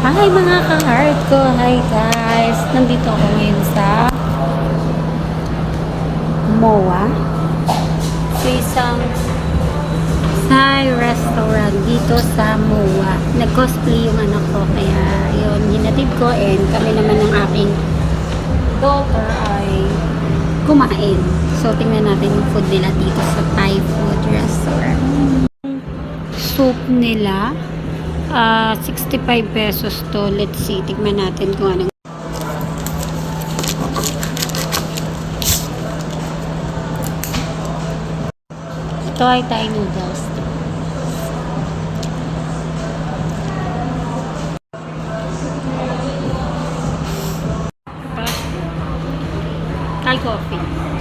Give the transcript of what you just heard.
Hi mga ka-heart ko! Hi guys! Nandito ako ngayon sa MOA. Sa isang Thai restaurant dito sa MOA. Nag-cosplay yung anak ko. Kaya yun, hinatid ko and kami naman ng aking daughter ay kumain. So, tingnan natin yung food nila dito sa Thai food restaurant. Soup nila 65 pesos to. Let's see, tignan natin kung anong ito ay Thai noodles. Thai coffee.